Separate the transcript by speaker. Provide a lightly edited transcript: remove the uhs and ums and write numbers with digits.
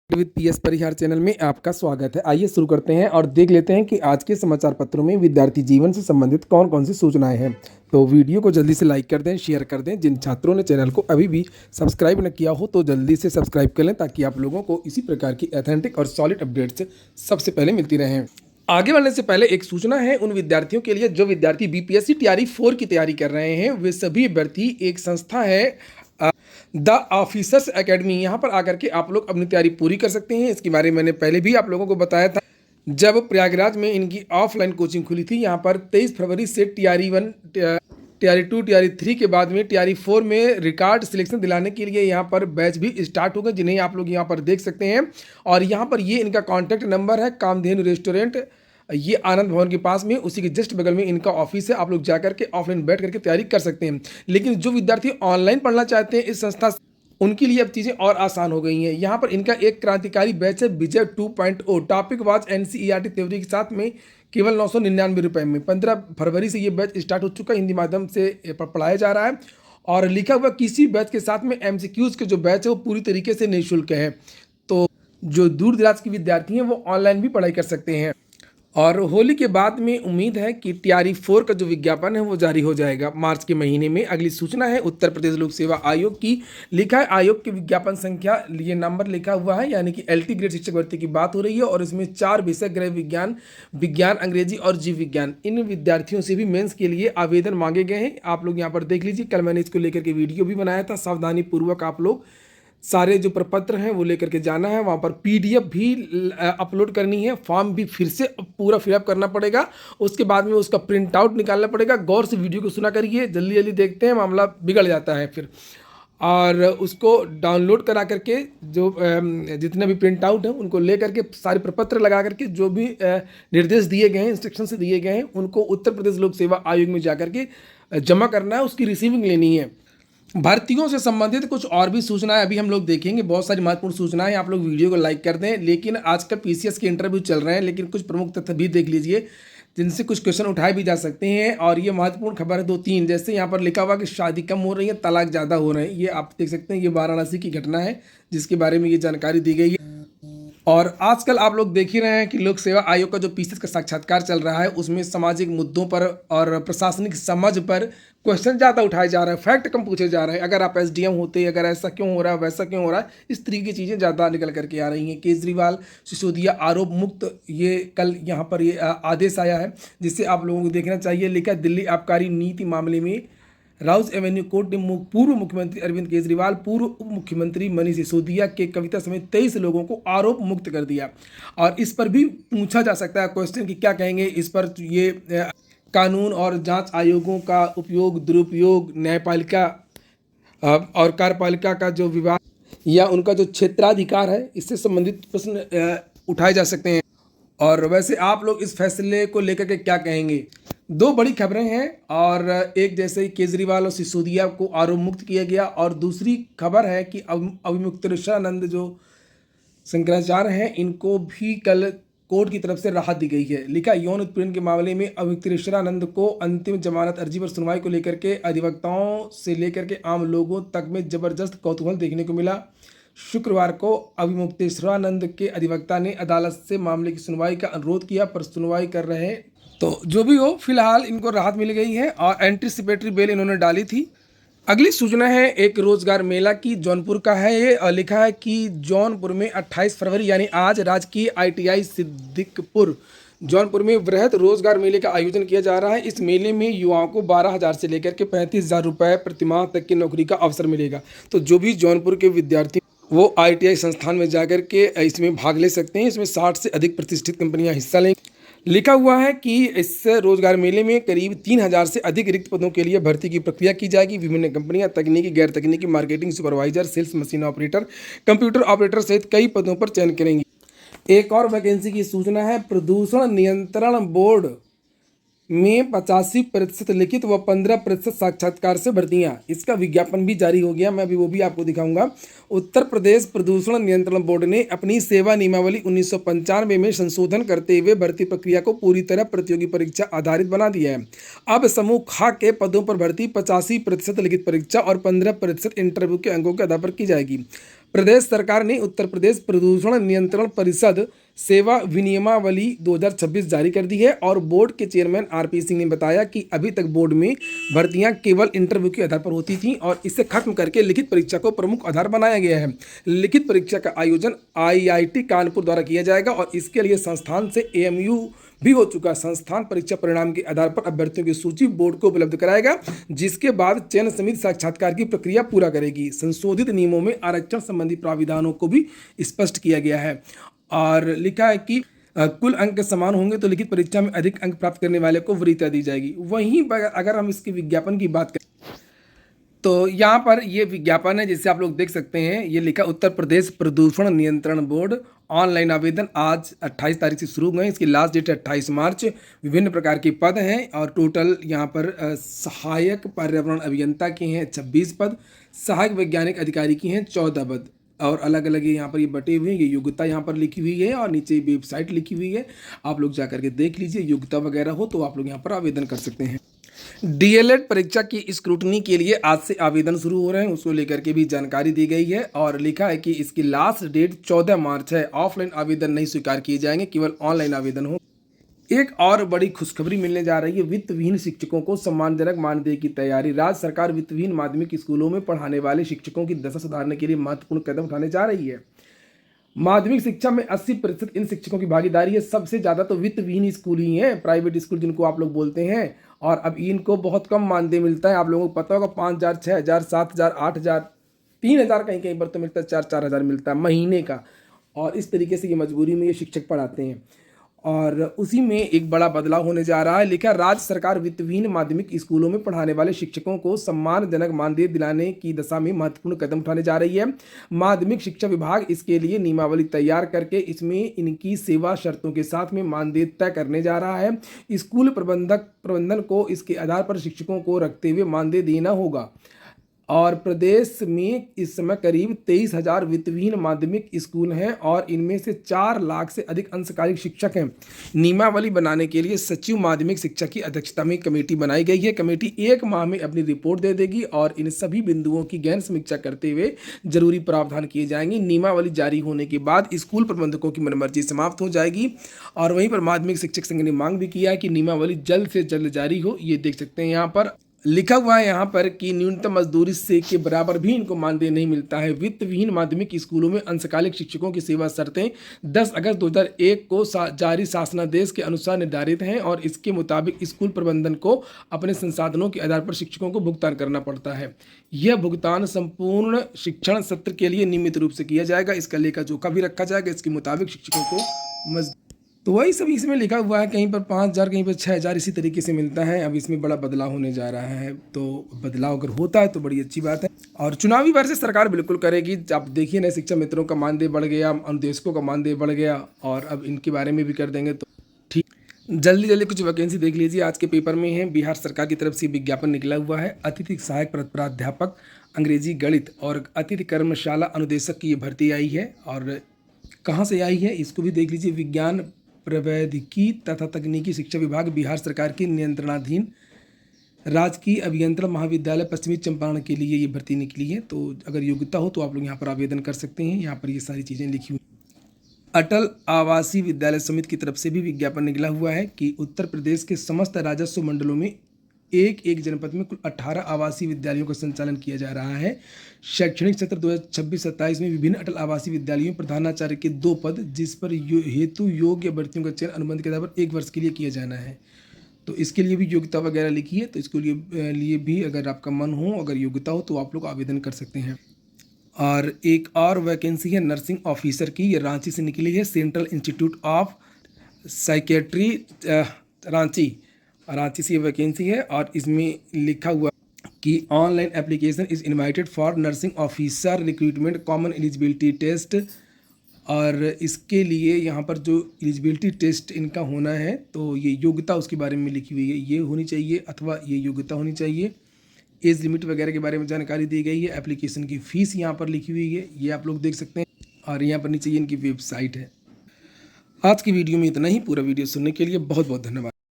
Speaker 1: With PS Parihar channel में आपका स्वागत है। आइए शुरू करते हैं और देख लेते हैं कि आज के समाचार पत्रों में विद्यार्थी जीवन से संबंधित कौन कौन सी सूचनाएं हैं। तो वीडियो को जल्दी से लाइक कर दें, शेयर कर दें। जिन छात्रों ने चैनल को अभी भी सब्सक्राइब न किया हो तो जल्दी से सब्सक्राइब कर लें, ताकि आप लोगों को इसी प्रकार की ऑथेंटिक और सॉलिड अपडेट्स सबसे पहले मिलती रहें। आगे बढ़ने से पहले एक सूचना है उन विद्यार्थियों के लिए जो विद्यार्थी बीपीएससी तैयारी 4 की तैयारी कर रहे हैं। वे सभी अभ्यर्थी एक संस्था है द ऑफिसर्स एकेडमी, यहाँ पर आकर के आप लोग अपनी तैयारी पूरी कर सकते हैं। इसके बारे में मैंने पहले भी आप लोगों को बताया था जब प्रयागराज में इनकी ऑफलाइन कोचिंग खुली थी। यहाँ पर 23 फरवरी से टियारी 1, टियारी 2, टियारी 3 के बाद में टियारी 4 में रिकॉर्ड सिलेक्शन दिलाने के लिए यहाँ पर बैच भी स्टार्ट हो गए, जिन्हें आप लोग यहाँ पर देख सकते हैं। और यहाँ पर ये इनका कॉन्टैक्ट नंबर है, कामधेनु रेस्टोरेंट, ये आनंद भवन के पास में, उसी के जस्ट बगल में इनका ऑफिस है। आप लोग जाकर के ऑफलाइन बैठ करके तैयारी कर सकते हैं। लेकिन जो विद्यार्थी ऑनलाइन पढ़ना चाहते हैं इस संस्था से, उनके लिए अब चीज़ें और आसान हो गई हैं। यहाँ पर इनका एक क्रांतिकारी बैच है विजय 2.0। टॉपिक वाज एनसीईआरटी थ्योरी के साथ में केवल 999 रुपये में। 15 फरवरी से ये बैच स्टार्ट हो चुका है, हिंदी माध्यम से पढ़ाया जा रहा है। और लिखा हुआ किसी बैच के साथ में एमसीक्यूज़ के जो बैच है वो पूरी तरीके से निःशुल्क है। तो जो दूर दराज के विद्यार्थी हैं वो ऑनलाइन भी पढ़ाई कर सकते हैं। और होली के बाद में उम्मीद है कि टियारी 4 का जो विज्ञापन है वो जारी हो जाएगा मार्च के महीने में। अगली सूचना है उत्तर प्रदेश लोक सेवा आयोग की। लिखा है आयोग के विज्ञापन संख्या, ये नंबर लिखा हुआ है, यानी कि एलटी ग्रेड शिक्षक भर्ती की बात हो रही है। और इसमें 4 विषय, गृह विज्ञान, विज्ञान, अंग्रेजी और जीव विज्ञान, इन विद्यार्थियों से भी मेंस के लिए आवेदन मांगे गए हैं। आप लोग यहाँ पर देख लीजिए, कल मैंने इसको लेकर के वीडियो भी बनाया था। सावधानी पूर्वक आप लोग सारे जो प्रपत्र हैं वो लेकर के जाना है। वहाँ पर पीडीएफ भी अपलोड करनी है, फॉर्म भी फिर से पूरा फिलअप करना पड़ेगा। उसके बाद में उसका प्रिंट आउट निकालना पड़ेगा। गौर से वीडियो को सुना करिए, जल्दी जल्दी देखते हैं, मामला बिगड़ जाता है फिर। और उसको डाउनलोड करा करके जो जितने भी प्रिंट आउट हैं उनको ले करके सारे प्रपत्र लगा करके जो भी निर्देश दिए गए हैं, इंस्ट्रक्शन दिए गए हैं, उनको उत्तर प्रदेश लोक सेवा आयोग में जा करके जमा करना है, उसकी रिसीविंग लेनी है। भर्तियों से संबंधित कुछ और भी सूचनाएं अभी हम लोग देखेंगे, बहुत सारी महत्वपूर्ण सूचनाएं। आप लोग वीडियो को लाइक कर दें। लेकिन आजकल पीसीएस के इंटरव्यू चल रहे हैं, लेकिन कुछ प्रमुख तथ्य भी देख लीजिए जिनसे कुछ क्वेश्चन उठाए भी जा सकते हैं। और ये महत्वपूर्ण खबर है 2-3, जैसे यहाँ पर लिखा हुआ कि शादी कम हो रही है, तलाक ज़्यादा हो रहे हैं। ये आप देख सकते हैं, ये वाराणसी की घटना है जिसके बारे में ये जानकारी दी गई है। और आजकल आप लोग देख ही रहे हैं कि लोक सेवा आयोग का जो पीसीएस का साक्षात्कार चल रहा है उसमें सामाजिक मुद्दों पर और प्रशासनिक समझ पर क्वेश्चन ज़्यादा उठाए जा रहे हैं, फैक्ट कम पूछे जा रहे हैं। अगर आप एसडीएम होते, अगर ऐसा क्यों हो रहा है, वैसा क्यों हो रहा है, इस तरीके की चीज़ें ज़्यादा निकल करके आ रही हैं। केजरीवाल सिसोदिया आरोप मुक्त, ये कल यहाँ पर ये आदेश आया है जिससे आप लोगों को देखना चाहिए। लिखा दिल्ली आबकारी नीति मामले में राउज एवेन्यू कोर्ट ने पूर्व मुख्यमंत्री अरविंद केजरीवाल, पूर्व उप मुख्यमंत्री मनीष सिसोदिया के कविता समेत 23 लोगों को आरोप मुक्त कर दिया। और इस पर भी पूछा जा सकता है क्वेश्चन कि क्या कहेंगे इस पर। ये कानून और जांच आयोगों का उपयोग, दुरुपयोग, न्यायपालिका और कार्यपालिका का जो विवाद या उनका जो क्षेत्राधिकार है, इससे संबंधित प्रश्न उठाए जा सकते हैं। और वैसे आप लोग इस फैसले को लेकर के क्या कहेंगे? 2 बड़ी खबरें हैं, और एक जैसे ही केजरीवाल और सिसोदिया को आरोप मुक्त किया गया, और दूसरी खबर है कि अविमुक्तेश्वरानंद जो शंकराचार्य हैं इनको भी कल कोर्ट की तरफ से राहत दी गई है। लिखा यौन उत्पीड़न के मामले में अविमुक्तेश्वरानंद को अंतिम जमानत अर्जी पर सुनवाई को लेकर के अधिवक्ताओं से लेकर के आम लोगों तक में जबरदस्त कौतूहल देखने को मिला। शुक्रवार को अविमुक्तेश्वरानंद के अधिवक्ता ने अदालत से मामले की सुनवाई का अनुरोध किया, पर सुनवाई कर रहे हैं। तो जो भी हो, फिलहाल इनको राहत मिल गई है और एंटीसिपेटरी बेल इन्होंने डाली थी। अगली सूचना है एक रोजगार मेला की, जौनपुर का है ये। और लिखा है कि जौनपुर में 28 फरवरी यानी आज राजकीय आईटीआई सिद्दीकपुर जौनपुर में वृहद रोजगार मेले का आयोजन किया जा रहा है। इस मेले में युवाओं को 12,000 से लेकर के 35,000 रुपये प्रतिमाह तक की नौकरी का अवसर मिलेगा। तो जो भी जौनपुर के विद्यार्थी वो आईटीआई संस्थान में जाकर के इसमें भाग ले सकते हैं। इसमें 60 से अधिक प्रतिष्ठित कंपनियां हिस्सा लेंगी। लिखा हुआ है कि इस रोजगार मेले में करीब 3,000 से अधिक रिक्त पदों के लिए भर्ती की प्रक्रिया की जाएगी। विभिन्न कंपनियां तकनीकी, गैर तकनीकी, marketing supervisor, sales machine operator, computer operator सहित कई पदों पर चयन करेंगी। एक और वैकेंसी की सूचना है, प्रदूषण नियंत्रण बोर्ड में 85% लिखित व 15% साक्षात्कार से भर्तियां। इसका विज्ञापन भी जारी हो गया, मैं अभी वो भी आपको दिखाऊंगा। उत्तर प्रदेश प्रदूषण नियंत्रण बोर्ड ने अपनी सेवा नियमावली 1995 में संशोधन करते हुए भर्ती प्रक्रिया को पूरी तरह प्रतियोगी परीक्षा आधारित बना दिया है। अब समूह ख के पदों पर भर्ती 85% लिखित परीक्षा और 15% इंटरव्यू के अंकों के आधार पर की जाएगी। प्रदेश सरकार ने उत्तर प्रदेश प्रदूषण नियंत्रण परिषद सेवा विनियमावली 2026 जारी कर दी है और बोर्ड के चेयरमैन आरपी सिंह ने बताया कि अभी तक बोर्ड में भर्तियां केवल इंटरव्यू के आधार पर होती थीं और इसे खत्म करके लिखित परीक्षा को प्रमुख आधार बनाया गया है। लिखित परीक्षा का आयोजन आईआईटी कानपुर द्वारा किया जाएगा और इसके लिए संस्थान से एएमयू भी हो चुका। संस्थान परीक्षा परिणाम के आधार पर अभ्यर्थियों की सूची बोर्ड को उपलब्ध कराएगा, जिसके बाद चयन समिति साक्षात्कार की प्रक्रिया पूरा करेगी। संशोधित नियमों में आरक्षण संबंधी प्राविधानों को भी स्पष्ट किया गया है और लिखा है कि कुल अंक समान होंगे तो लिखित परीक्षा में अधिक अंक प्राप्त करने वाले को वरीयता दी जाएगी। वहीं अगर हम इसके विज्ञापन की बात करें तो यहाँ पर ये विज्ञापन है, जिसे आप लोग देख सकते हैं। ये लिखा उत्तर प्रदेश प्रदूषण नियंत्रण बोर्ड, ऑनलाइन आवेदन आज 28 तारीख से शुरू हुए हैं। इसकी लास्ट डेट है 28 मार्च। विभिन्न प्रकार के पद हैं और टोटल यहाँ पर सहायक पर्यावरण अभियंता के हैं 26 पद, सहायक वैज्ञानिक अधिकारी की हैं 14 पद और अलग अलग यहाँ पर ये बटे हुए हैं। ये योग्यता यहाँ पर लिखी हुई है और नीचे वेबसाइट लिखी हुई है, आप लोग जा करके देख लीजिए। योग्यता वगैरह हो तो आप लोग यहाँ पर आवेदन कर सकते हैं। डीएलएड परीक्षा की स्क्रूटनी के लिए आज से आवेदन शुरू हो रहे हैं, उसको लेकर के भी जानकारी दी गई है और लिखा है कि इसकी लास्ट डेट 14 मार्च है। ऑफलाइन आवेदन नहीं स्वीकार किए जाएंगे, केवल ऑनलाइन आवेदन हो। एक और बड़ी खुशखबरी मिलने जा रही है। वित्तविहीन शिक्षकों को सम्मानजनक मानदेय की तैयारी। राज्य सरकार वित्तविहीन माध्यमिक स्कूलों में पढ़ाने वाले शिक्षकों की दशा सुधारने के लिए महत्वपूर्ण कदम उठाने जा रही है। माध्यमिक शिक्षा में 80% इन शिक्षकों की भागीदारी है। सबसे ज़्यादा तो वित्तविहीन स्कूल ही हैं, प्राइवेट स्कूल जिनको आप लोग बोलते हैं, और अब इनको बहुत कम मानदेय मिलता है। आप लोगों को पता होगा 5,000, 6,000, 7,000, 8,000, 3,000 कहीं कहीं पर तो मिलता है, 4-4 हज़ार मिलता है महीने का। और इस तरीके से ये मजबूरी में ये शिक्षक पढ़ाते हैं और उसी में एक बड़ा बदलाव होने जा रहा है। लिखा, राज्य सरकार वित्तविहीन माध्यमिक स्कूलों में पढ़ाने वाले शिक्षकों को सम्मानजनक मानदेय दिलाने की दिशा में महत्वपूर्ण कदम उठाने जा रही है। माध्यमिक शिक्षा विभाग इसके लिए नियमावली तैयार करके इसमें इनकी सेवा शर्तों के साथ में मानदेय तय करने जा रहा है। स्कूल प्रबंधन को इसके आधार पर शिक्षकों को रखते हुए मानदेय देना होगा और प्रदेश में इस समय करीब 23,000 वित्तविहीन माध्यमिक स्कूल हैं और इनमें से 4 लाख से अधिक अंशकालिक शिक्षक हैं। नियमावली बनाने के लिए सचिव माध्यमिक शिक्षा की अध्यक्षता में कमेटी बनाई गई है। कमेटी 1 माह में अपनी रिपोर्ट दे देगी और इन सभी बिंदुओं की गहन समीक्षा करते हुए जरूरी प्रावधान किए जाएंगे। नियमावली जारी होने के बाद स्कूल प्रबंधकों की मनमर्जी समाप्त हो जाएगी और वहीं पर माध्यमिक शिक्षक संघ ने मांग भी किया है कि नियमावली जल्द से जल्द जारी हो। ये देख सकते हैं यहाँ पर लिखा हुआ है यहाँ पर कि न्यूनतम मजदूरी से के बराबर भी इनको मानदेय नहीं मिलता है। वित्तविहीन माध्यमिक स्कूलों में अंशकालिक शिक्षकों की सेवा शर्तें 10 अगस्त 2001 को जारी शासनादेश के अनुसार निर्धारित हैं और इसके मुताबिक स्कूल प्रबंधन को अपने संसाधनों के आधार पर शिक्षकों को भुगतान करना पड़ता है। यह भुगतान संपूर्ण शिक्षण सत्र के लिए नियमित रूप से किया जाएगा। इसका लेखा जोखा भी रखा जाएगा। इसके मुताबिक शिक्षकों को तो वही सब इसमें लिखा हुआ है। कहीं पर 5,000, कहीं पर 6,000 इसी तरीके से मिलता है। अब इसमें बड़ा बदलाव होने जा रहा है, तो बदलाव अगर होता है तो बड़ी अच्छी बात है और चुनावी वर्ष सरकार बिल्कुल करेगी। आप देखिए ना, शिक्षा मित्रों का मानदेय बढ़ गया, अनुदेशकों का मानदेय बढ़ गया और अब इनके बारे में भी कर देंगे। तो ठीक, जल्दी कुछ वैकेंसी देख लीजिए। आज के पेपर में है, बिहार सरकार की तरफ से विज्ञापन निकला हुआ है। अतिथि सहायक प्राध्यापक अंग्रेजी गणित और अतिथि कर्मशाला अनुदेशक की ये भर्ती आई है और कहाँ से आई है इसको भी देख लीजिए। विज्ञान प्रौद्योगिकी तथा तकनीकी शिक्षा विभाग बिहार सरकार के नियंत्रणाधीन राजकीय अभियंत्रण महाविद्यालय पश्चिमी चंपारण के लिए ये भर्ती निकली है। तो अगर योग्यता हो तो आप लोग यहाँ पर आवेदन कर सकते हैं। यहाँ पर ये सारी चीज़ें लिखी हुई। अटल आवासीय विद्यालय समिति की तरफ से भी विज्ञापन निकला हुआ है कि उत्तर प्रदेश के समस्त राजस्व मंडलों में एक जनपद में कुल 18 आवासीय विद्यालयों का संचालन किया जा रहा है। शैक्षणिक सत्र 2026-27 में विभिन्न अटल आवासीय विद्यालयों में प्रधानाचार्य के 2 पद, जिस पर हेतु योग्य अभ्यर्थियों का चयन अनुबंध के आधार पर 1 वर्ष के लिए किया जाना है। तो इसके लिए भी योग्यता वगैरह लिखी है। तो इसके लिए भी अगर आपका मन हो, अगर योग्यता हो तो आप लोग आवेदन कर सकते हैं। और एक और वैकेंसी है नर्सिंग ऑफिसर की, ये रांची से निकली है। Central institute of psychiatry Ranchi से ये वैकेंसी है और इसमें लिखा हुआ कि online application is invited for nursing officer recruitment common eligibility test. और इसके लिए यहाँ पर जो एलिजिबिलिटी टेस्ट इनका होना है, तो ये योग्यता उसके बारे में लिखी हुई है, ये होनी चाहिए अथवा ये योग्यता होनी चाहिए। एज लिमिट वगैरह के बारे में जानकारी दी गई है। एप्लीकेशन की फ़ीस यहाँ पर लिखी हुई है, ये आप लोग देख सकते हैं और यहाँ पर नीचे इनकी वेबसाइट है। आज की वीडियो में इतना ही। पूरा वीडियो सुनने के लिए बहुत बहुत धन्यवाद।